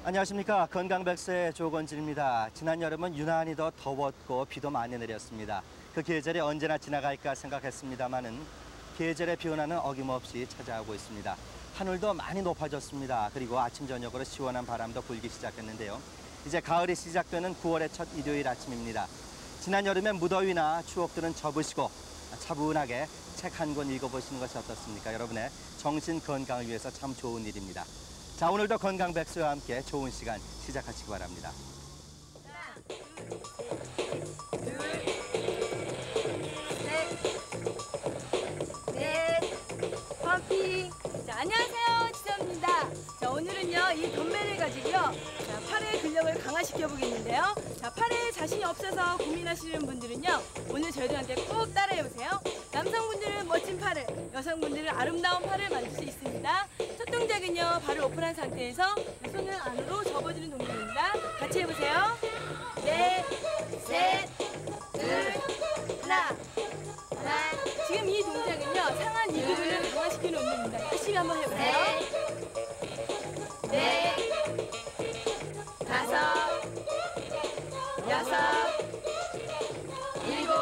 안녕하십니까. 건강백서의 조건진입니다. 지난 여름은 유난히 더 더웠고 비도 많이 내렸습니다. 그 계절이 언제나 지나갈까 생각했습니다마는 계절의 변화는 어김없이 찾아오고 있습니다. 하늘도 많이 높아졌습니다. 그리고 아침 저녁으로 시원한 바람도 불기 시작했는데요. 이제 가을이 시작되는 9월의 첫 일요일 아침입니다. 지난 여름의 무더위나 추억들은 접으시고 차분하게 책 한 권 읽어보시는 것이 어떻습니까? 여러분의 정신 건강을 위해서 참 좋은 일입니다. 자, 오늘도 건강백서와 함께 좋은 시간 시작하시기 바랍니다. 하나, 둘, 셋, 넷, 커피. 자, 안녕하세요, 지선입니다. 자, 오늘은요, 이 덤벨을 가지고요, 자, 팔의 근력을 강화시켜 보겠는데요. 자, 팔에 자신이 없어서 고민하시는 분들은요, 오늘 저희들한테 꼭 따라해보세요. 남성분들은 멋진 팔을, 여성분들은 아름다운 팔을 만들 수 있습니다. 첫 동작은요, 발을 오픈한 상태에서 손을 안으로 접어주는 동작입니다. 같이 해보세요. 넷, 셋, 둘, 하나. 지금 이 동작은요, 상한 이기근을 강화시키는 운동입니다. 열심히 한번 해보세요. 넷, 다섯, 여섯, 일곱,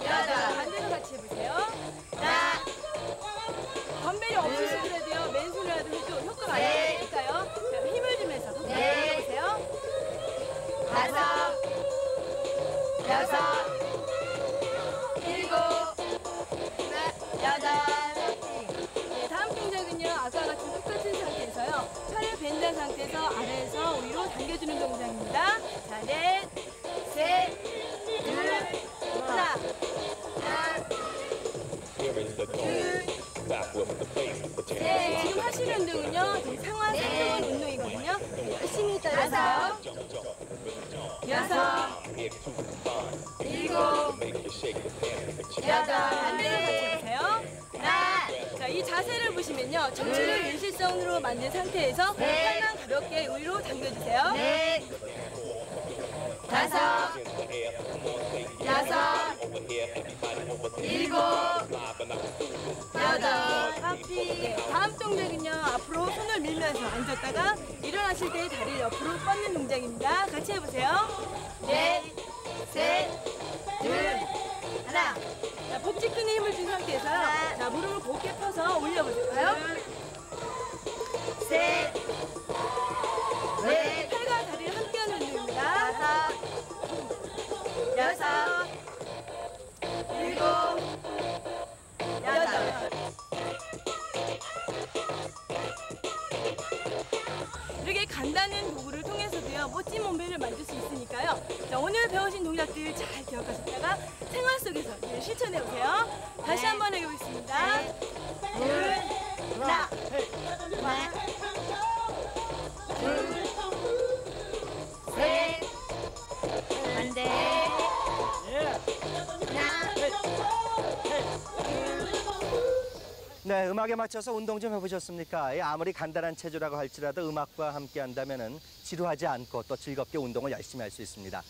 여덟. 반대로 같이 해보세요. 하나. 덤벨이 없으시더라도요, 맨손으로라도 해도 효과가 안 나니까요. 힘을 주면서 해보세요. 다섯, 여섯, 일곱, 여덟. 네, 다음 동작은요, 아까 같은 똑같은 상태에서요, 팔을 벤단 상태에서 아래에서 위로 당겨주는 동작입니다. 자, 넷, 셋, 둘, 하나. 네, 지금 하시는 운동은요, 상하 상동원 운동이거든요. 열심히 따라서 여섯, 일곱, 여덟. 반대로 같이 해보세요. 하나. 자, 이 자세를 보시면요, 척추를 일직선으로 만든 상태에서 팔만 가볍게 위로 당겨주세요. 넷, 다섯, 여섯, 일곱, 여덟. 커피. 다음 동작은요, 앞으로 손을 밀면서 앉았다가 일어나실 때 다리를 옆으로 뻗는 동작입니다. 같이 해보세요. 넷, 셋, 둘, 하나. 자, 복지 끈에 힘을 준 상태에서요, 자, 무릎을 곧게 펴서 올려보실까요? 셋, 넷. 팔과 다리를 함께 하는 운동입니다. 다섯, 여섯, 일곱, 여덟. 이렇게 간단한 도구를 통해서도요, 멋진 몸매를 만들 수 있으니까요. 자, 오늘 배우신 동작들 잘 기억하셨다가 생활 속에서 실천해 보세요. 다시 한번 해보겠습니다. 둘, 하나, 둘, 셋, 반대, 하나, 네, 음악에 맞춰서 운동 좀 해보셨습니까? 아무리 간단한 체조라고 할지라도 음악과 함께 한다면 지루하지 않고 또 즐겁게 운동을 열심히 할 수 있습니다.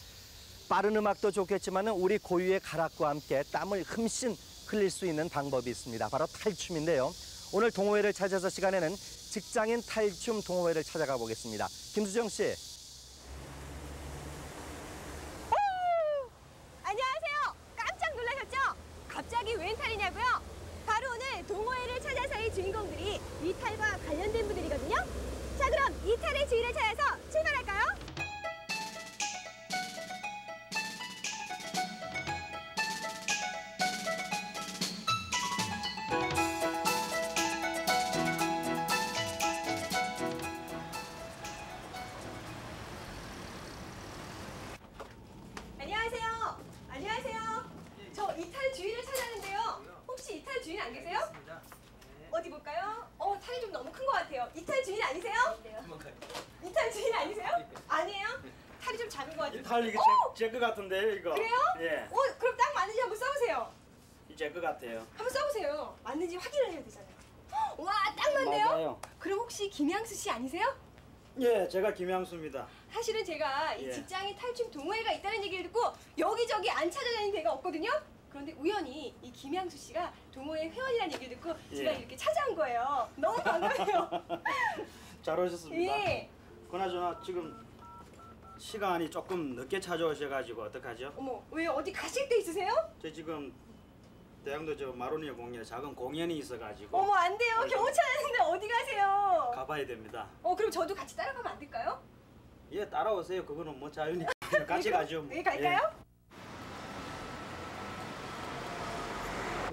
빠른 음악도 좋겠지만 우리 고유의 가락과 함께 땀을 흠씬 흘릴 수 있는 방법이 있습니다. 바로 탈춤인데요. 오늘 동호회를 찾아서 시간에는 직장인 탈춤 동호회를 찾아가 보겠습니다. 김수정 씨. 안녕하세요. 깜짝 놀라셨죠? 갑자기 웬 탈이냐고요? 바로 오늘 동호회를 찾아서의 주인공들이 이 탈과 관련된 분들이거든요. 자, 그럼 이 탈의 주인을 찾아서 출발할까요? 안녕하세요. 안녕하세요. 저 이탈 주인을 찾았는데요. 혹시 이탈 주인 안 계세요? 어디 볼까요? 탈이 좀 너무 큰 것 같아요. 이탈 주인 아니세요? 이탈 주인 아니세요? 아니에요? 탈이 좀 작은 것 같아요. 탈 이게 제 거 같은데요, 이거. 그래요? 예. 그럼 딱 맞는지 한번 써보세요. 제 거 같아요. 한번 써보세요. 맞는지 확인을 해야 되잖아요. 와, 딱 맞네요. 맞아요. 그럼 혹시 김양수 씨 아니세요? 예, 제가 김양수입니다. 사실은 제가 이 예. 직장인 탈춤 동호회가 있다는 얘기를 듣고 여기저기 안 찾아다니는 데가 없거든요. 그런데 우연히 이 김양수 씨가 동호회 회원이라는 얘기를 듣고 제가 예. 이렇게 찾아온 거예요. 너무 반가워요. 잘 오셨습니다. 예. 그나저나 지금 시간이 조금 늦게 찾아오셔가지고 어떡하죠? 어머, 왜 어디 가실 데 있으세요? 저 지금 대학로 저 마로니에 공연에 작은 공연이 있어가지고 어머, 안 돼요. 경호차 하는데 어디 가세요? 가봐야 됩니다. 그럼 저도 같이 따라가면 안 될까요? 예, 따라오세요. 그거는 뭐 자유니까 같이 가죠. 뭐. 예, 갈까요?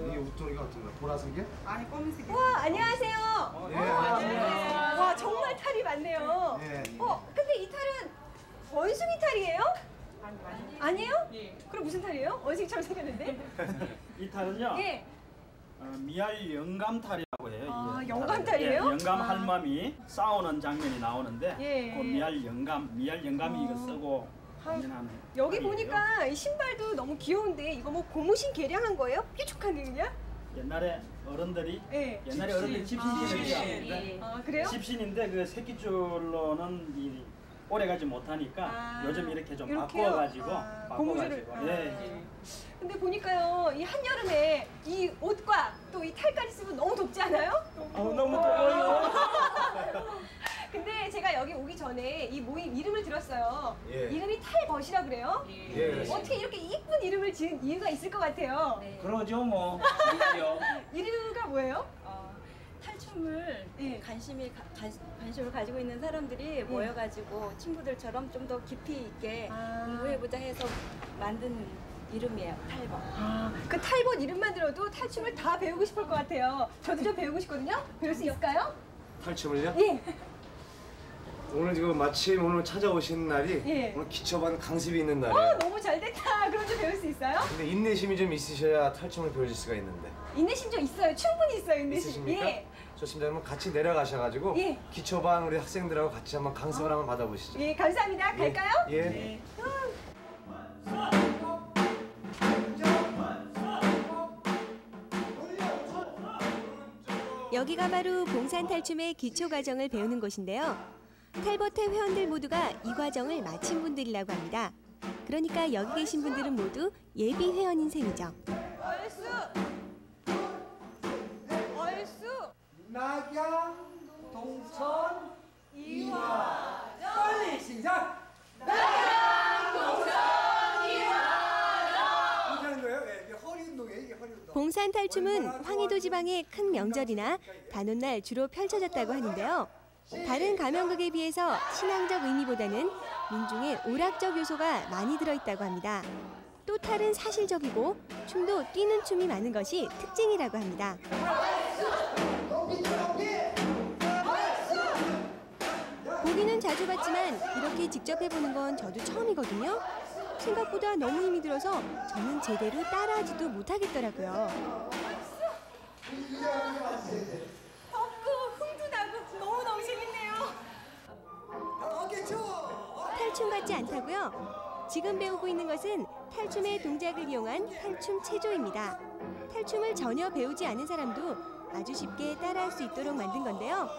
이게 웃돌이가 어떤 거야? 보라색이야? 와, 안녕하세요. 안녕하세요. 와, 정말 탈이 많네요. 예. 근데 이 탈은 원숭이 탈이에요? 아니에요? 그럼 무슨 탈이에요? 원숭이처럼 생겼는데? 이 탈은요. 예. 미알 영감탈이라고 해요. 아, 이게. 영감탈이에요? 예, 영감 할멈이 싸우는 장면이 나오는데 예. 그 미알 영감이 이거 쓰고 공연하는. 여기 탈이에요. 보니까 이 신발도 너무 귀여운데 이거 뭐 고무신 개량한 거예요? 뾰족하게 그냥? 옛날에 어른들이 예. 옛날에 어른들이 집신이었죠. 아, 그래요? 집신인데 그 새끼줄로는 이 오래가지 못하니까 요즘 이렇게 좀 이렇게요? 바꿔가지고 고무줄을. 예. 근데 보니까요, 이 한여름에 이 옷과 또 이 탈까지 쓰면 너무 덥지 않아요? 너무 더워요. 근데 제가 여기 오기 전에 이 모임 이름을 들었어요. 예. 이름이 탈벗이라 그래요? 예, 그렇습니다. 어떻게 이렇게 이쁜 이름을 지은 이유가 있을 것 같아요. 그러죠 뭐. 이유가 뭐예요? 탈춤을 예. 관심을 가지고 있는 사람들이 모여가지고 친구들처럼 좀 더 깊이 있게 공부해보자 해서 만든 이름이에요. 탈벗. 그 탈벗 이름만 들어도 탈춤을 다 배우고 싶을 것 같아요. 저도 좀 배우고 싶거든요. 배울 수 있을까요? 탈춤을요? 예. 오늘 지금 마침 오늘 찾아오신 날이 예. 오늘 기초반 강습이 있는 날이에요. 너무 잘 됐다. 그럼 좀 배울 수 있어요? 근데 인내심이 좀 있으셔야 탈춤을 배우실 수가 있는데. 인내심 좀 있어요. 충분히 있어요. 인내심. 있으십니까? 예. 좋습니다. 그러면 같이 내려가셔가지고 예. 기초반 우리 학생들하고 같이 한번 강습을 한번 받아보시죠. 예, 감사합니다. 갈까요? 예. 여기가 바로 봉산탈춤의 기초 과정을 배우는 곳인데요. 탈벗회 회원들 모두가 이 과정을 마친 분들이라고 합니다. 그러니까 여기 계신 분들은 모두 예비 회원인 셈이죠. 얼쑤! 얼쑤! 낙양 동천 이화 빨리 시작. 이렇게 하는 거예요? 예, 이게 허리 운동이에요. 이게 허리 운동. 봉산탈춤은 황해도 지방의 큰 명절이나 단오날 주로 펼쳐졌다고 하는데요. 다른 가명극에 비해서 신앙적 의미보다는 민중의 오락적 요소가 많이 들어있다고 합니다. 또 탈은 사실적이고 춤도 뛰는 춤이 많은 것이 특징이라고 합니다. 보기는 자주 봤지만 이렇게 직접 해보는 건 저도 처음이거든요. 생각보다 너무 힘이 들어서 저는 제대로 따라하지도 못하겠더라고요. 덥고 흥도 나고 너무너무 재밌네요. 탈춤 같지 않다고요? 지금 배우고 있는 것은 탈춤의 동작을 이용한 탈춤 체조입니다. 탈춤을 전혀 배우지 않은 사람도 아주 쉽게 따라할 수 있도록 만든 건데요.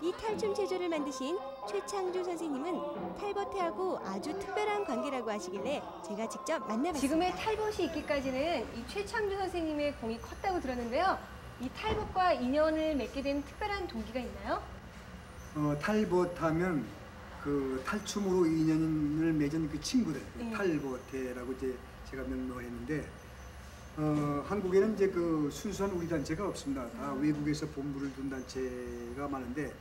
이 탈춤 체조를 만드신 최창조 선생님은 탈벗회하고 아주 특별한 관계라고 하시길래 제가 직접 만나봤습니다. 지금의 탈벗이 있기까지는 이 최창조 선생님의 공이 컸다고 들었는데요. 이 탈벗과 인연을 맺게 된 특별한 동기가 있나요? 탈벗하면 그 탈춤으로 인연을 맺은 그 친구들 네. 탈벗회라고 이제 제가 명명했는데 한국에는 이제 그 순수한 우리 단체가 없습니다. 다 외국에서 본부를 둔 단체가 많은데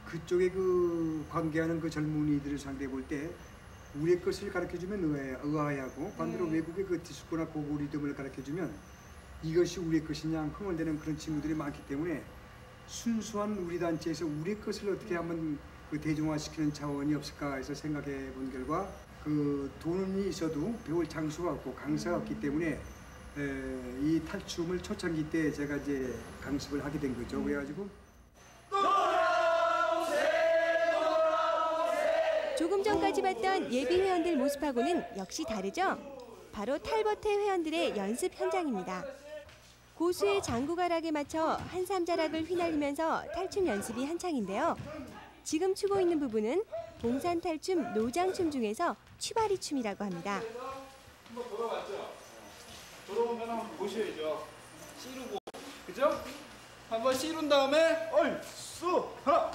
그쪽에 그 관계하는 그 젊은이들을 상대해 볼 때 우리의 것을 가르쳐주면 의아해하고 반대로 외국의 그 디스코나 고고 리듬을 가르쳐주면 이것이 우리의 것이냐 흥얼대는 그런 친구들이 많기 때문에 순수한 우리 단체에서 우리의 것을 어떻게 한번 그 대중화시키는 차원이 없을까 해서 생각해 본 결과 그 돈이 있어도 배울 장소가 없고 강사가 없기 때문에 이 탈춤을 초창기 때 제가 이제 강습을 하게 된 거죠. 그래가지고 조금 전까지 봤던 예비 회원들 모습하고는 역시 다르죠? 바로 탈벗회 회원들의 연습 현장입니다. 고수의 장구가락에 맞춰 한삼자락을 휘날리면서 탈춤 연습이 한창인데요. 지금 추고 있는 부분은 봉산탈춤 노장춤 중에서 취바리 춤이라고 합니다. 한번 돌아봤죠? 돌아오면 한번 보셔야죠. 씨르고, 그죠? 한번 씨른 다음에 얼쑤 하나,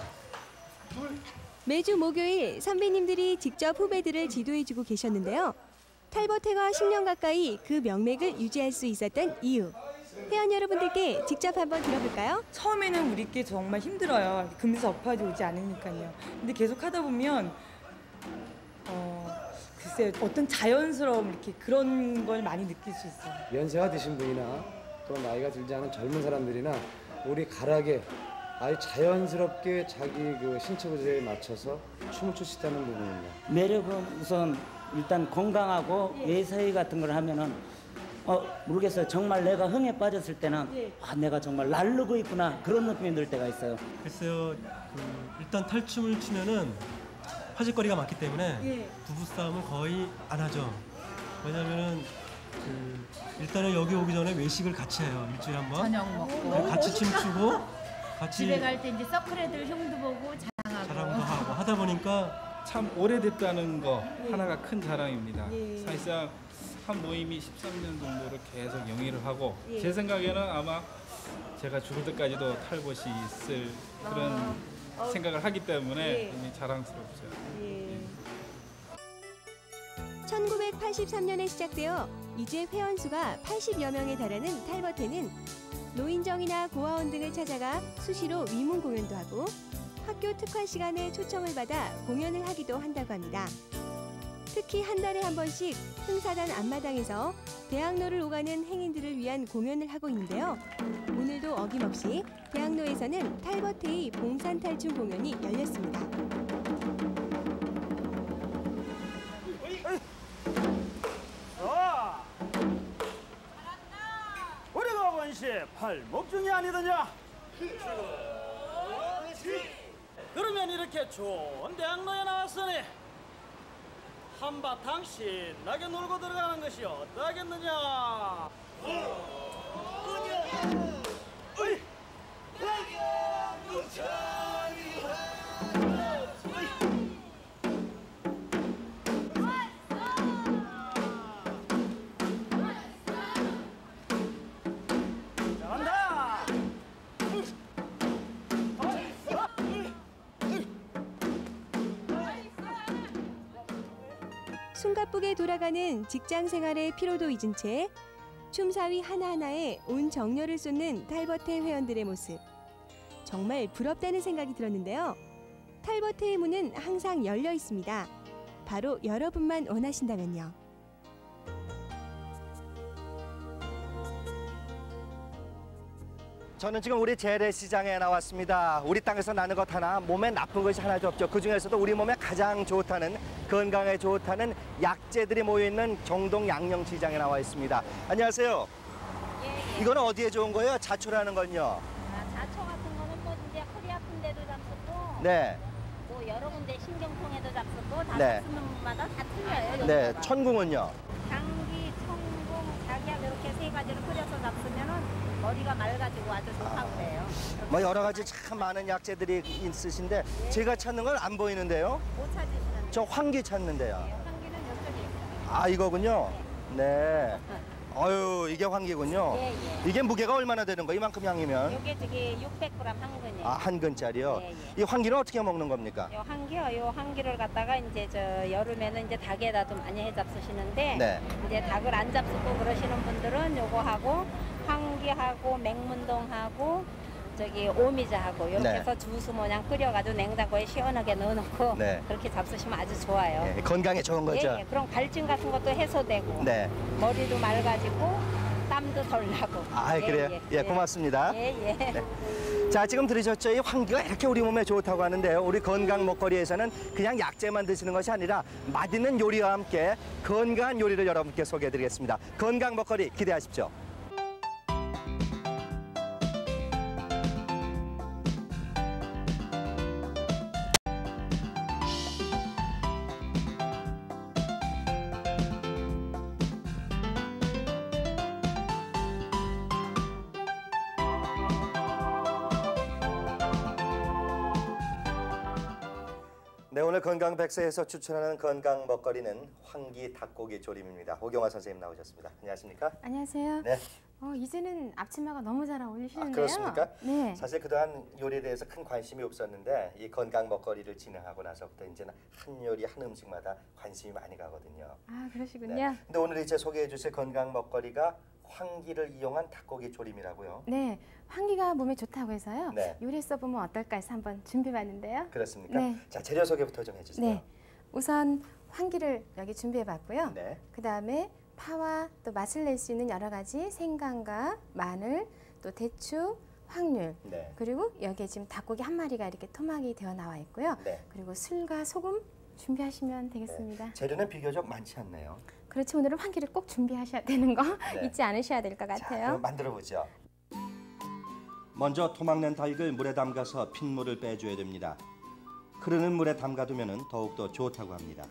매주 목요일 선배님들이 직접 후배들을 지도해주고 계셨는데요. 탈버태가 10년 가까이 그 명맥을 유지할 수 있었던 이유. 회원 여러분들께 직접 한번 들어볼까요? 처음에는 우리께 정말 힘들어요. 금세 업화도 오지 않으니까요. 근데 계속 하다 보면 글쎄요, 어떤 자연스러움 이렇게 그런 걸 많이 느낄 수 있어요. 연세가 드신 분이나 또 나이가 들지 않은 젊은 사람들이나 우리 가락에 아주 자연스럽게 자기 그 신체 구조에 맞춰서 춤을 출 수 있다는 부분입니다. 매력은 우선 일단 건강하고 외서이 같은 걸 하면은 모르겠어요. 정말 내가 흥에 빠졌을 때는 내가 정말 날르고 있구나 그런 느낌이 들 때가 있어요. 글쎄요, 일단 탈춤을 추면은 화질거리가 많기 때문에 부부싸움을 거의 안 하죠. 왜냐면은 일단은 여기 오기 전에 외식을 같이 해요. 일주일에 한 번. 저녁 먹고 같이 춤추고 같이 집에 갈 때 이제 서클 애들 형도 보고 자랑도 하고 하다 보니까 참 오래됐다는 거 하나가 큰 자랑입니다. 사실상 한 모임이 13년 정도를 계속 영위를 하고 제 생각에는 아마 제가 죽을 때까지도 탈벗이 있을 그런 생각을 하기 때문에 굉장히 자랑스럽죠. 1983년에 시작되어 이제 회원수가 80여 명에 달하는 탈버태는 노인정이나 고아원 등을 찾아가 수시로 위문 공연도 하고 학교 특화 시간에 초청을 받아 공연을 하기도 한다고 합니다. 특히 한 달에 한 번씩 흥사단 앞마당에서 대학로를 오가는 행인들을 위한 공연을 하고 있는데요. 오늘도 어김없이 대학로에서는 탈버태의 봉산탈춤 공연이 열렸습니다. 우리가 원시 팔목중이 아니더냐? 그러면 이렇게 좋은 대학로에 나왔으니 한바탕 신나게 놀고 들어가는 것이 어떠하겠느냐? 숨가쁘게 돌아가는 직장 생활의 피로도 잊은 채 춤사위 하나하나에 온 정열을 쏟는 탈버태 회원들의 모습. 정말 부럽다는 생각이 들었는데요. 탈버태의 문은 항상 열려 있습니다. 바로 여러분만 원하신다면요. 저는 지금 우리 재래시장에 나왔습니다. 우리 땅에서 나는 것 하나, 몸에 나쁜 것이 하나도 없죠. 그중에서도 우리 몸에 가장 좋다는, 건강에 좋다는 약재들이 모여있는 정동 양념시장에 나와 있습니다. 안녕하세요. 예. 이거는 어디에 좋은 거예요? 자초라는 건요? 자초 같은 거는 뭐 이제 허리 아픈 데도 잡수고 네. 뭐 여러 군데 신경통에도 잡수고 다 네. 잡수는 분마다 다 틀려요. 네. 용도가. 천궁은요? 당귀, 천궁, 작약 이렇게 세 가지를 끓여서 잡수면은 머리가 맑아지고 아주 좋다고 그래요. 뭐 여러 가지 참 많은 약재들이 있으신데 제가 찾는 건 안 보이는데요? 못 찾으시는 저 황기 찾는데요. 당귀는 이쪽에 있어요. 아, 이거군요? 네. 어유 이게 황기군요. 예, 예. 이게 무게가 얼마나 되는 거예요? 이만큼 양이면? 요게 저기 600g 한 근이에요. 아, 한 근짜리요? 예, 예. 이 황기는 어떻게 먹는 겁니까? 요 한기를 갖다가 이제 저 여름에는 이제 닭에다도 많이 해 잡수시는데 네. 이제 닭을 안 잡수고 그러시는 분들은 요거 하고 황기하고 맹문동하고 저기 오미자하고 이렇게 네. 해서 주스 모양 끓여가지고 냉장고에 시원하게 넣어놓고 네. 그렇게 잡수시면 아주 좋아요. 예, 건강에 좋은 거죠? 예, 예. 그럼 갈증 같은 것도 해소되고 네. 머리도 맑아지고 땀도 덜 나고. 아, 그래요? 예, 고맙습니다. 예, 예. 네. 자, 지금 들으셨죠? 이 황기가 이렇게 우리 몸에 좋다고 하는데요. 우리 건강 먹거리에서는 그냥 약재만 드시는 것이 아니라 맛있는 요리와 함께 건강한 요리를 여러분께 소개해드리겠습니다. 건강 먹거리 기대하십시오. 네, 오늘 건강 백세에서 추천하는 건강 먹거리는 황기 닭고기 조림입니다. 오경화 선생님 나오셨습니다. 안녕하십니까? 안녕하세요. 네. 이제는 앞치마가 너무 잘 어울리시는데요. 그렇습니까? 네. 사실 그동안 요리에 대해서 큰 관심이 없었는데 이 건강 먹거리를 진행하고 나서부터 이제는 한 요리 한 음식마다 관심이 많이 가거든요. 아, 그러시군요. 네. 근데 오늘 이제 소개해 주실 건강 먹거리가 황기를 이용한 닭고기 조림이라고요. 네. 황기가 몸에 좋다고 해서요. 네. 요리해 보면 어떨까 해서 한번 준비해봤는데요. 그렇습니까? 네. 자, 재료 소개부터 좀 해주세요. 네. 우선 황기를 여기 준비해봤고요. 네. 그 다음에 파와 또 맛을 낼 수 있는 여러 가지 생강과 마늘, 또 대추, 확률, 네. 그리고 여기에 지금 닭고기 한 마리가 이렇게 토막이 되어 나와 있고요. 네. 그리고 술과 소금 준비하시면 되겠습니다. 네. 재료는 비교적 많지 않네요. 그렇죠. 오늘은 황기를 꼭 준비하셔야 되는 거 네. 잊지 않으셔야 될 것 자, 같아요. 그럼 만들어 보죠. 먼저 토막낸 닭을 물에 담가서 핏물을 빼줘야 됩니다. 흐르는 물에 담가두면 더욱더 좋다고 합니다.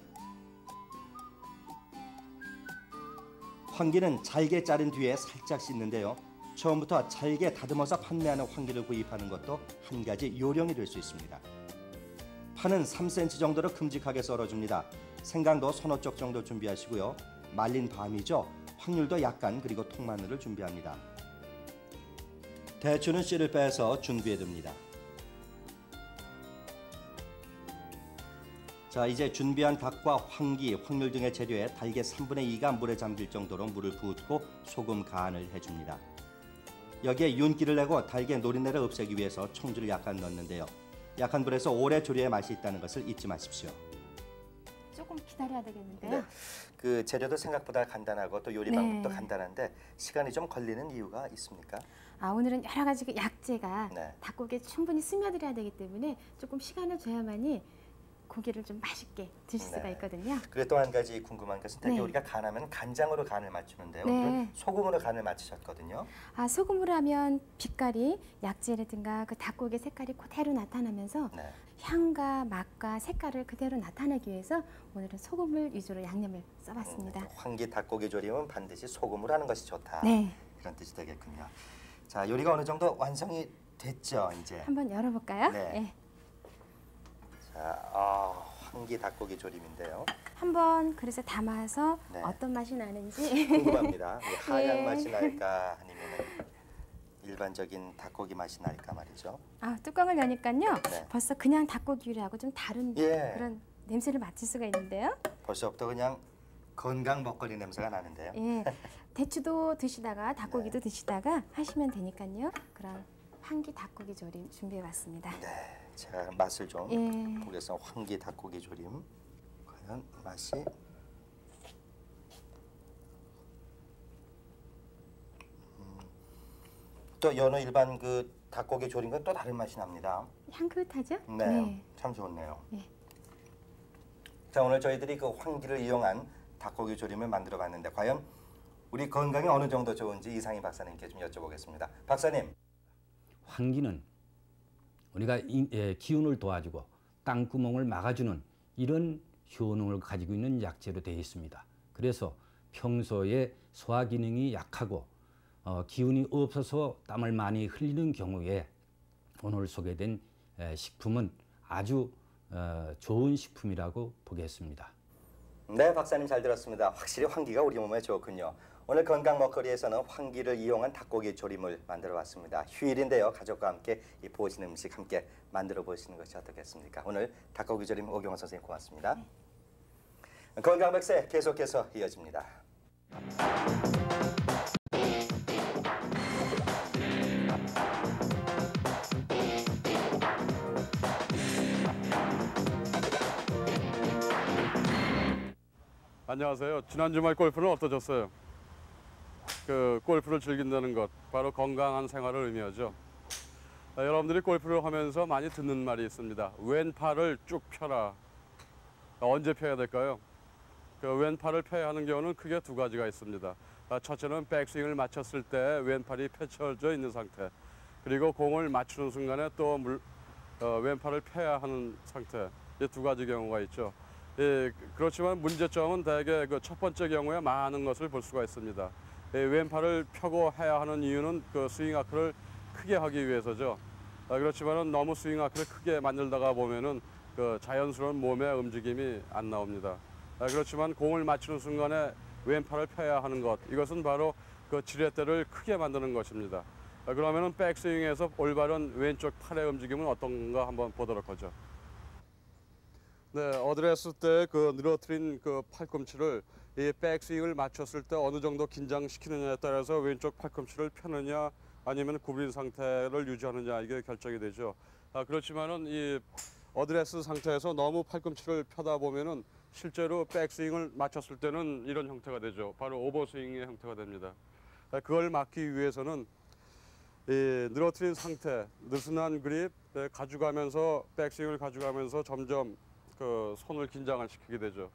황기는 잘게 자른 뒤에 살짝 씻는데요. 처음부터 잘게 다듬어서 판매하는 황기를 구입하는 것도 한 가지 요령이 될 수 있습니다. 파는 3cm 정도로 큼직하게 썰어줍니다. 생강도 서너 쪽 정도 준비하시고요. 말린 밤이죠. 확률도 약간, 그리고 통마늘을 준비합니다. 대추는 씨를 빼서 준비해둡니다. 자, 이제 준비한 닭과 황기, 확률 등의 재료에 닭의 3분의 2가 물에 잠길 정도로 물을 붓고 소금 간을 해줍니다. 여기에 윤기를 내고 닭의 노린내를 없애기 위해서 청주를 약간 넣는데요. 약한 불에서 오래 조리할 맛이 있다는 것을 잊지 마십시오. 조금 기다려야 되겠는데요. 네. 그 재료도 생각보다 간단하고 또 요리 네. 방법도 간단한데 시간이 좀 걸리는 이유가 있습니까? 오늘은 여러 가지 그 약재가 네. 닭고기에 충분히 스며들어야 되기 때문에 조금 시간을 줘야만이 고기를 좀 맛있게 드실 수가 네. 있거든요. 그리고 또 한 가지 궁금한 것은 특히 네. 우리가 간하면 간장으로 간을 맞추는데요. 네. 오늘은 소금으로 간을 맞추셨거든요. 소금으로 하면 빛깔이 약재라든가 그 닭고기 색깔이 그대로 나타나면서 네. 향과 맛과 색깔을 그대로 나타내기 위해서 오늘은 소금을 위주로 양념을 써봤습니다. 황기 닭고기 조림은 반드시 소금으로 하는 것이 좋다. 네. 그런 뜻이 되겠군요. 자, 요리가 어느 정도 완성이 됐죠, 이제. 한번 열어볼까요? 네. 자, 황기 닭고기 조림인데요. 한번 그래서 담아서 네. 어떤 맛이 나는지 궁금합니다. 하양 네. 맛이 날까 아니면 일반적인 닭고기 맛이 날까 말이죠. 뚜껑을 여니까요. 네. 벌써 그냥 닭고기 요리하고 좀 다른 예. 그런 냄새를 맡을 수가 있는데요. 벌써부터 그냥 건강 먹거리 냄새가 나는데요. 예, 대추도 드시다가 닭고기도 네. 드시다가 하시면 되니까요. 그럼 황기 닭고기 조림 준비해봤습니다. 네, 제가 맛을 좀 예. 보겠습니다. 황기 닭고기 조림 과연 맛이 또 여느 일반 그 닭고기 조림과 또 다른 맛이 납니다. 향긋하죠? 네, 참 좋네요. 네. 자, 오늘 저희들이 그 황기를 이용한 닭고기 조림을 만들어봤는데 과연 우리 건강에 어느 정도 좋은지 이상희 박사님께 좀 여쭤보겠습니다. 박사님. 황기는 우리가 기운을 도와주고 땅구멍을 막아주는 이런 효능을 가지고 있는 약재로 되어 있습니다. 그래서 평소에 소화 기능이 약하고 기운이 없어서 땀을 많이 흘리는 경우에 오늘 소개된 식품은 아주 좋은 식품이라고 보겠습니다. 네, 박사님 잘 들었습니다. 확실히 황기가 우리 몸에 좋군요. 오늘 건강 먹거리에서는 황기를 이용한 닭고기 조림을 만들어 봤습니다. 휴일인데요. 가족과 함께 이 보신 음식 함께 만들어 보시는 것이 어떻겠습니까? 오늘 닭고기 조림 오경화 선생님 고맙습니다. 건강 백세 계속해서 이어집니다. 안녕하세요. 지난 주말 골프는 어떠셨어요? 그 골프를 즐긴다는 것, 바로 건강한 생활을 의미하죠. 여러분들이 골프를 하면서 많이 듣는 말이 있습니다. 왼팔을 쭉 펴라. 언제 펴야 될까요? 그 왼팔을 펴야 하는 경우는 크게 두 가지가 있습니다. 첫째는 백스윙을 마쳤을 때 왼팔이 펼쳐져 있는 상태. 그리고 공을 맞추는 순간에 또 왼팔을 펴야 하는 상태. 이 두 가지 경우가 있죠. 예, 그렇지만 문제점은 대개 그 첫 번째 경우에 많은 것을 볼 수가 있습니다. 왼팔을 펴고 해야 하는 이유는 그 스윙 아크를 크게 하기 위해서죠. 그렇지만은 너무 스윙 아크를 크게 만들다가 보면은 그 자연스러운 몸의 움직임이 안 나옵니다. 그렇지만 공을 맞추는 순간에 왼팔을 펴야 하는 것, 이것은 바로 그 지렛대를 크게 만드는 것입니다. 그러면은 백스윙에서 올바른 왼쪽 팔의 움직임은 어떤가 한번 보도록 하죠. 네, 어드레스 때 그 늘어뜨린 그 팔꿈치를 이 백스윙을 맞췄을 때 어느 정도 긴장시키느냐에 따라서 왼쪽 팔꿈치를 펴느냐 아니면 구부린 상태를 유지하느냐 이게 결정이 되죠. 그렇지만은 이 어드레스 상태에서 너무 팔꿈치를 펴다 보면은 실제로 백스윙을 맞췄을 때는 이런 형태가 되죠. 바로 오버스윙의 형태가 됩니다. 그걸 막기 위해서는 이 늘어뜨린 상태, 느슨한 그립 가져가면서 백스윙을 가져가면서 점점 그 손을 긴장을 시키게 되죠.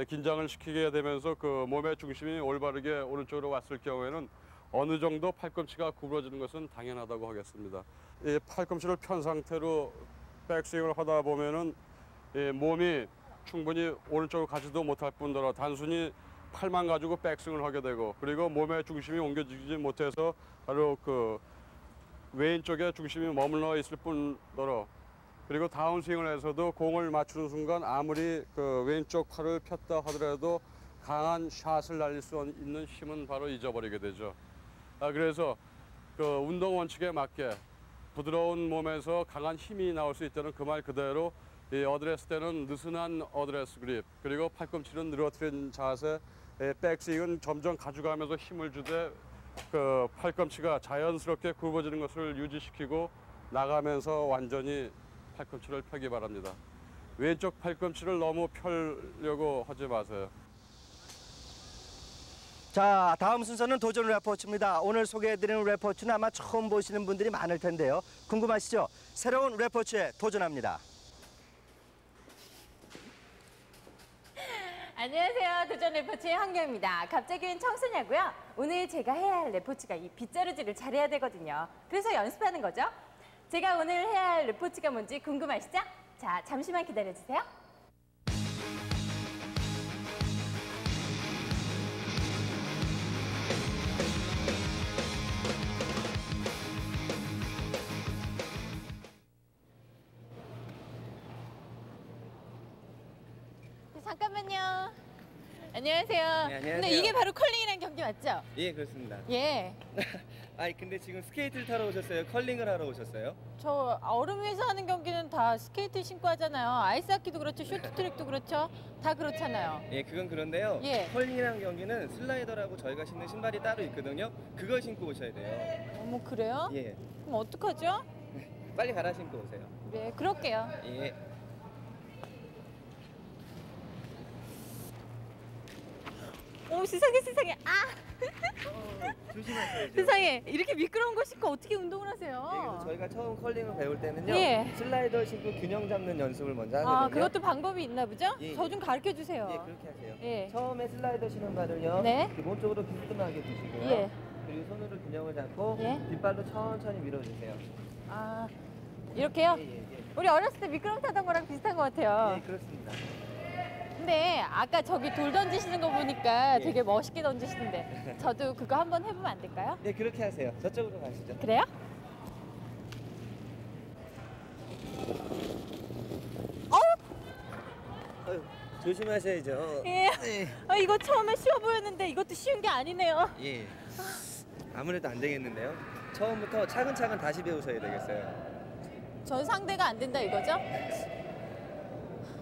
긴장을 시키게 되면서 그 몸의 중심이 올바르게 오른쪽으로 왔을 경우에는 어느 정도 팔꿈치가 구부러지는 것은 당연하다고 하겠습니다. 이 팔꿈치를 편 상태로 백스윙을 하다 보면은 이 몸이 충분히 오른쪽으로 가지도 못할 뿐더러 단순히 팔만 가지고 백스윙을 하게 되고, 그리고 몸의 중심이 옮겨지지 못해서 바로 그 왼쪽에 중심이 머물러 있을 뿐더러, 그리고 다운스윙을 해서도 공을 맞추는 순간 아무리 그 왼쪽 팔을 폈다 하더라도 강한 샷을 날릴 수 있는 힘은 바로 잊어버리게 되죠. 그래서 그 운동 원칙에 맞게 부드러운 몸에서 강한 힘이 나올 수 있다는 그 말 그대로 이 어드레스 때는 느슨한 어드레스 그립, 그리고 팔꿈치는 늘어뜨린 자세, 백스윙은 점점 가져가면서 힘을 주되 그 팔꿈치가 자연스럽게 굽어지는 것을 유지시키고 나가면서 완전히 팔꿈치를 펴기 바랍니다. 왼쪽 팔꿈치를 너무 펴려고 하지 마세요. 자, 다음 순서는 도전 레포츠입니다. 오늘 소개해드리는 레포츠는 아마 처음 보시는 분들이 많을 텐데요. 궁금하시죠? 새로운 레포츠에 도전합니다. 안녕하세요. 도전 레포츠의 황경입니다. 갑자기 웬 청소냐고요? 오늘 제가 해야 할 레포츠가 이 빗자루질을 잘해야 되거든요. 그래서 연습하는 거죠. 제가 오늘 해야 할 레포츠가 뭔지 궁금하시죠? 자, 잠시만 기다려주세요. 잠깐만요. 안녕하세요. 네, 안녕하세요. 근데 이게 바로 컬링이라는 경기 맞죠? 예, 그렇습니다. 예. 아니 근데 지금 스케이트를 타러 오셨어요? 컬링을 하러 오셨어요? 저 얼음 위에서 하는 경기는 다 스케이트 신고 하잖아요. 아이스하키도 그렇죠. 쇼트트랙도 그렇죠. 다 그렇잖아요. 예, 그건 그런데요. 예. 컬링이라는 경기는 슬라이더라고 저희가 신는 신발이 따로 있거든요. 그걸 신고 오셔야 돼요. 어머, 그래요? 예. 그럼 어떡하죠? 빨리 갈아 신고 오세요. 네, 그럴게요. 예. 오, 세상에 세상에. 아! 조심하세요. 세상에, 이렇게 미끄러운 거 신고 어떻게 운동을 예, 하세요? 그래서 저희가 처음 컬링을 배울 때는요. 예. 슬라이더 신고 균형 잡는 연습을 먼저 하거든요. 아, 그것도 방법이 있나 보죠? 예, 저 좀 가르쳐 주세요. 예, 그렇게 하세요. 예. 처음에 슬라이더 신은 발을요. 네. 기본 쪽으로 비스듬하게 두시고요. 예. 그리고 손으로 균형을 잡고 예. 뒷발로 천천히 밀어주세요. 아, 이렇게요? 예. 우리 어렸을 때 미끄럼 타던 거랑 비슷한 것 같아요. 예, 그렇습니다. 근데 아까 저기 돌 던지시는 거 보니까 되게 멋있게 던지시는데 저도 그거 한번 해보면 안 될까요? 네, 그렇게 하세요. 저쪽으로 가시죠. 그래요? 조심하셔야죠. 예. 이거 처음에 쉬워 보였는데 이것도 쉬운 게 아니네요. 예. 아무래도 안 되겠는데요. 처음부터 차근차근 다시 배우셔야 되겠어요. 전 상대가 안 된다 이거죠?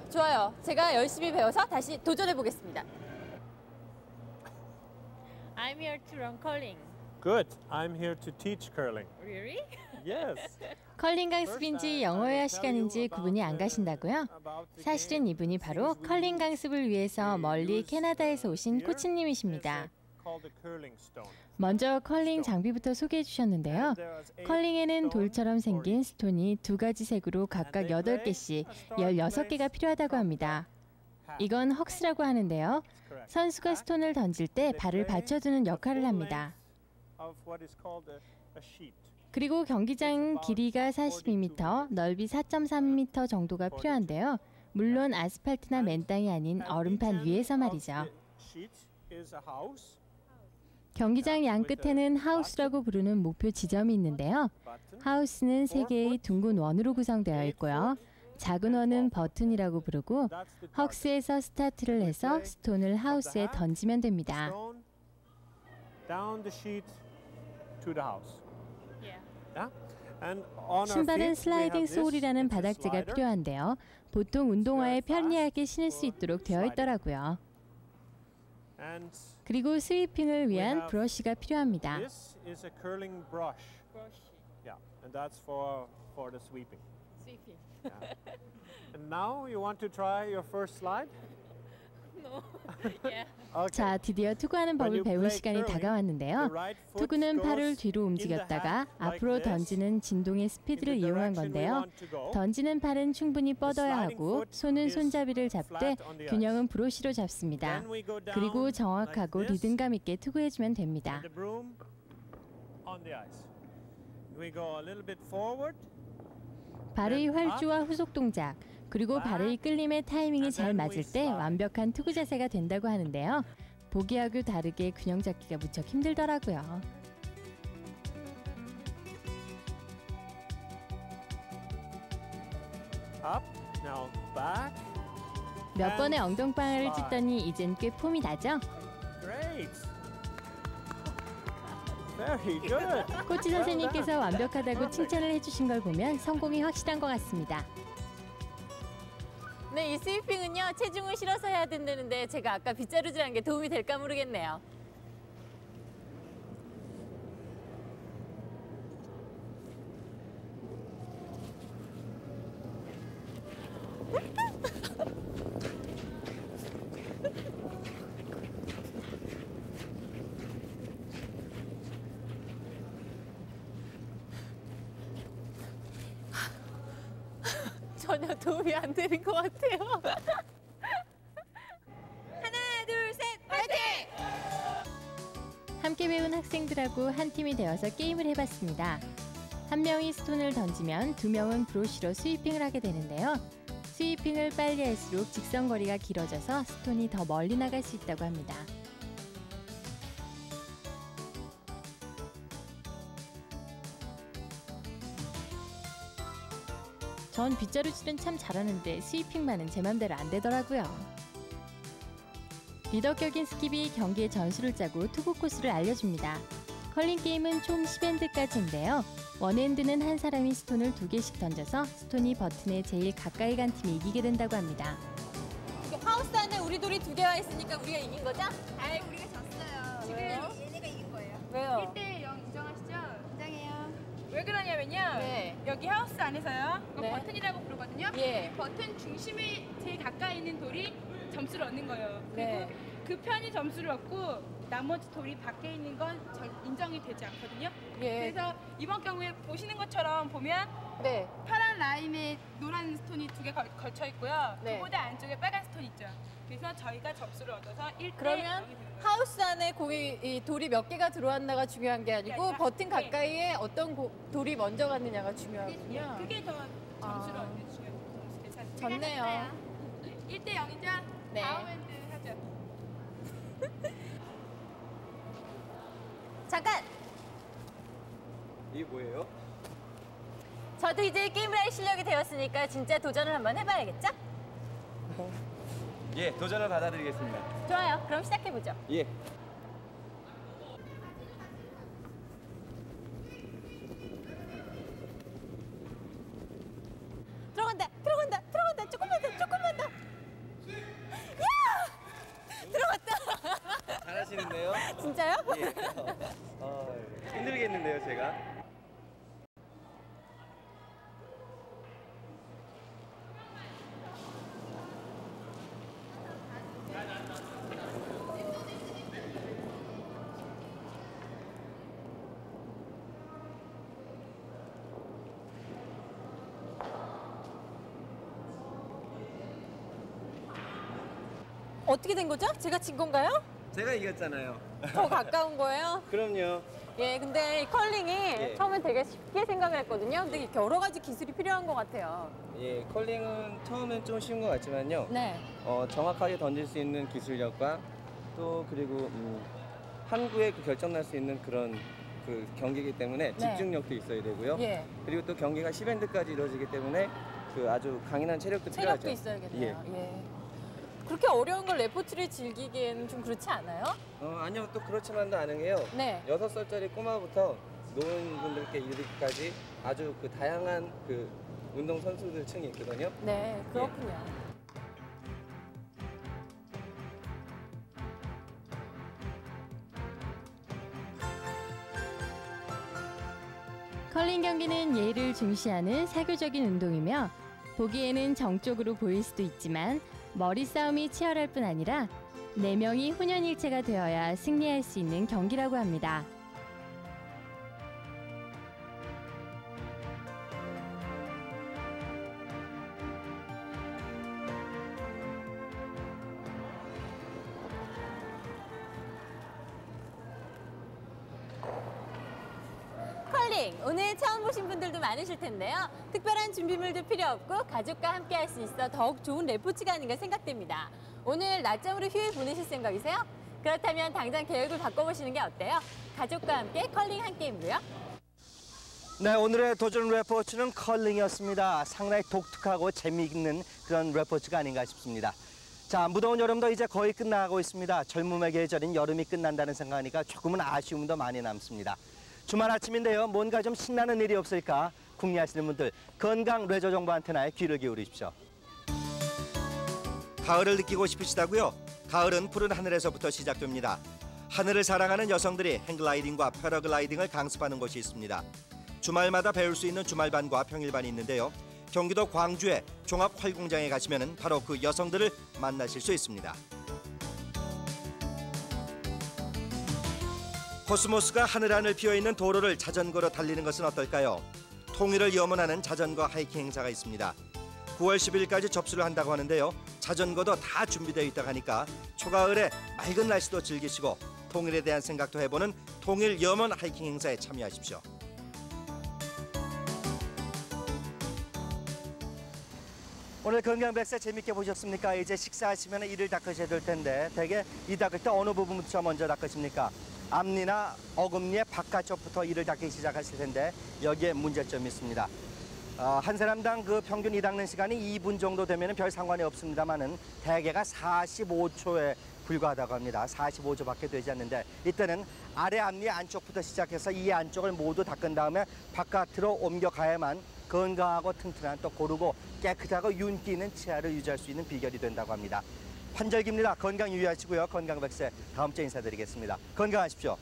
좋아요. 제가 열심히 배워서 다시 도전해 보겠습니다. I'm here to run curling. Good. I'm here to teach curling. Really? Yes. 컬링 강습인지 영어회화 시간인지 구분이 안 가신다고요? 사실은 이분이 바로 컬링 강습을 위해서 멀리 캐나다에서 오신 코치님이십니다. 먼저 컬링 장비부터 소개해 주셨는데요. 컬링에는 돌처럼 생긴 스톤이 두 가지 색으로 각각 8개씩 16개가 필요하다고 합니다. 이건 헉스라고 하는데요. 선수가 스톤을 던질 때 발을 받쳐주는 역할을 합니다. 그리고 경기장 길이가 42m, 넓이 4.3m 정도가 필요한데요. 물론 아스팔트나 맨 땅이 아닌 얼음판 위에서 말이죠. 경기장 양 끝에는 하우스라고 부르는 목표 지점이 있는데요. 하우스는 3개의 둥근 원으로 구성되어 있고요. 작은 원은 버튼이라고 부르고 헉스에서 스타트를 해서 스톤을 하우스에 던지면 됩니다. Down the sheet to the house. Yeah? And on our 신발은 feet, we 슬라이딩 have this. 소울이라는 It's a 바닥재가 slider. 필요한데요. 보통 운동화에 편리하게 신을 수 있도록 되어 있더라고요. And 그리고 스위핑을 we 위한 have 브러쉬가 필요합니다. This is a curling brush. Yeah, and that's for the sweeping. Sweeping. Yeah. And now you want to try your first slide? No. Yeah. 자, 드디어 투구하는 법을 배울 시간이 다가왔는데요. 투구는 팔을 뒤로 움직였다가 앞으로 던지는 진동의 스피드를 이용한 건데요. 던지는 팔은 충분히 뻗어야 하고 손은 손잡이를 잡되 균형은 브러쉬로 잡습니다. 그리고 정확하고 리듬감 있게 투구해주면 됩니다. The broom on the ice. We go a little bit forward. 발의 활주와 후속 동작, 그리고 발의 끌림의 타이밍이 잘 맞을 때 완벽한 투구 자세가 된다고 하는데요. 보기하고 다르게 균형 잡기가 무척 힘들더라고요. Up. Now back. 몇 번의 엉덩방아를 찍더니 이젠 꽤 폼이 나죠? Great. Very good. 코치 선생님께서 완벽하다고 칭찬을 해주신 걸 보면 성공이 확실한 것 같습니다. 네, 이 스위핑은요 체중을 실어서 해야 된다는데 제가 아까 빗자루질한 게 도움이 될까 모르겠네요. 전혀 도움이 안 되는 것 같아요. 하나, 둘, 셋, 화이팅! 함께 배운 학생들하고 한 팀이 되어서 게임을 해봤습니다. 한 명이 스톤을 던지면 두 명은 브러쉬로 스위핑을 하게 되는데요. 스위핑을 빨리 할수록 직선거리가 길어져서 스톤이 더 멀리 나갈 수 있다고 합니다. 전 빗자루질은 참 잘하는데 스위핑만은 제 맘대로 안 되더라고요. 리더격인 스킵이 경기의 전술을 짜고 투구 코스를 알려줍니다. 컬링 게임은 총 10엔드까지인데요. 원엔드는 한 사람이 스톤을 2개씩 던져서 스톤이 버튼에 제일 가까이 간 팀이 이기게 된다고 합니다. 하우스 안에 우리 돌이 2개가 있으니까 우리가 이긴 거죠? 아이, 우리가 졌어요. 지금 얘네가 이긴 거예요. 왜요? 1대0 인정하시죠? 인정해요. 왜 그러냐면요. 네. 여기 하우스 안에서요. 이거 네. 버튼이라고 부르거든요. 예. 이 버튼 중심에 제일 가까이 있는 돌이 점수를 얻는 거예요. 그리고 네. 그 편이 점수를 얻고 나머지 돌이 밖에 있는 건 인정이 되지 않거든요. 예. 그래서 이번 경우에 보시는 것처럼 보면 네. 파란 라인에 노란 스톤이 2개 걸쳐 있고요. 네. 그보다 안쪽에 빨간 스톤 있죠. 그래서 저희가 점수를 얻어서 1대 0이 그러면 되는 거예요. 하우스 안에 공이 이 돌이 몇 개가 들어왔나가 중요한 게 아니고 버튼 가까이에 어떤 돌이 먼저 갔느냐가 중요하군요. 그게 더 점수를 얻는 중요해요. 좋네요. 1대 0이죠? 네. 다음 엔드 하죠. 잠깐! 이게 뭐예요? 저도 이제 게임을 할 실력이 되었으니까 진짜 도전을 한번 해봐야겠죠? 예, 도전을 받아들이겠습니다. 좋아요. 그럼 시작해보죠. 예. 들어간다! 들어간다! 들어간다! 조금만 더! 조금만 더! 야! 들어갔다! 잘하시는데요? 진짜요? 예. 힘들겠는데요, 제가? 어떻게 된 거죠? 제가 진 건가요? 제가 이겼잖아요. 더 가까운 거예요? 그럼요. 예, 근데 이 컬링이 예. 처음엔 되게 쉽게 생각을 했거든요. 근데 이렇게 여러 가지 기술이 필요한 것 같아요. 예, 컬링은 처음엔 좀 쉬운 것 같지만요. 네. 정확하게 던질 수 있는 기술력과 또 그리고 한 구에 결정 날 수 있는 그런 그 경기이기 때문에 네. 집중력도 있어야 되고요. 예. 그리고 또 경기가 10엔드까지 이루어지기 때문에 그 아주 강인한 체력도 필요하죠. 체력도 있어야겠네요. 예. 그렇게 어려운 걸 레포츠를 즐기기에는 좀 그렇지 않아요? 아니요, 또 그렇지만도 않은 게요. 네. 6살짜리 꼬마부터 노인분들께 이르기까지 아주 그 다양한 그 운동 선수들 층이 있거든요. 네, 그렇군요. 컬링 경기는 예를 중시하는 사교적인 운동이며 보기에는 정적으로 보일 수도 있지만 머리 싸움이 치열할 뿐 아니라 4명이 혼연일체가 되어야 승리할 수 있는 경기라고 합니다. 컬링, 오늘 처음 보신 분들도 많으실 텐데요. 특별한 준비물도 필요 없고 가족과 함께 할 수 있어 더욱 좋은 레포츠가 아닌가 생각됩니다. 오늘 낮잠으로 휴일 보내실 생각이세요? 그렇다면 당장 계획을 바꿔보시는 게 어때요? 가족과 함께 컬링 한 게임으로요. 네, 오늘의 도전 레포츠는 컬링이었습니다. 상당히 독특하고 재미있는 그런 레포츠가 아닌가 싶습니다. 자, 무더운 여름도 이제 거의 끝나가고 있습니다. 젊음의 계절인 여름이 끝난다는 생각하니까 조금은 아쉬움도 많이 남습니다. 주말 아침인데요. 뭔가 좀 신나는 일이 없을까 궁리하시는 분들 건강 레저 정보 안테나에 귀를 기울이십시오. 가을을 느끼고 싶으시다고요? 가을은 푸른 하늘에서부터 시작됩니다. 하늘을 사랑하는 여성들이 행글라이딩과 패러글라이딩을 강습하는 곳이 있습니다. 주말마다 배울 수 있는 주말반과 평일반이 있는데요. 경기도 광주의 종합활공장에 가시면 바로 그 여성들을 만나실 수 있습니다. 코스모스가 하늘하늘 피어있는 도로를 자전거로 달리는 것은 어떨까요? 통일을 염원하는 자전거 하이킹 행사가 있습니다. 9월 10일까지 접수를 한다고 하는데요. 자전거도 다 준비되어 있다고 하니까 초가을에 맑은 날씨도 즐기시고 통일에 대한 생각도 해보는 통일 염원 하이킹 행사에 참여하십시오. 오늘 건강백세 재밌게 보셨습니까? 이제 식사하시면 이를 닦으셔야 될 텐데 대개 이 닦을 때 어느 부분부터 먼저 닦으십니까? 앞니나 어금니의 바깥쪽부터 이를 닦기 시작하실 텐데 여기에 문제점이 있습니다. 한 사람당 그 평균 이 닦는 시간이 2분 정도 되면 별 상관이 없습니다만은 대개가 45초에 불과하다고 합니다. 45초밖에 되지 않는데 이때는 아래 앞니 안쪽부터 시작해서 이 안쪽을 모두 닦은 다음에 바깥으로 옮겨가야만 건강하고 튼튼한 또 고르고 깨끗하고 윤기 있는 치아를 유지할 수 있는 비결이 된다고 합니다. 환절기입니다. 건강 유의하시고요. 건강백세 다음 주에 인사드리겠습니다. 건강하십시오.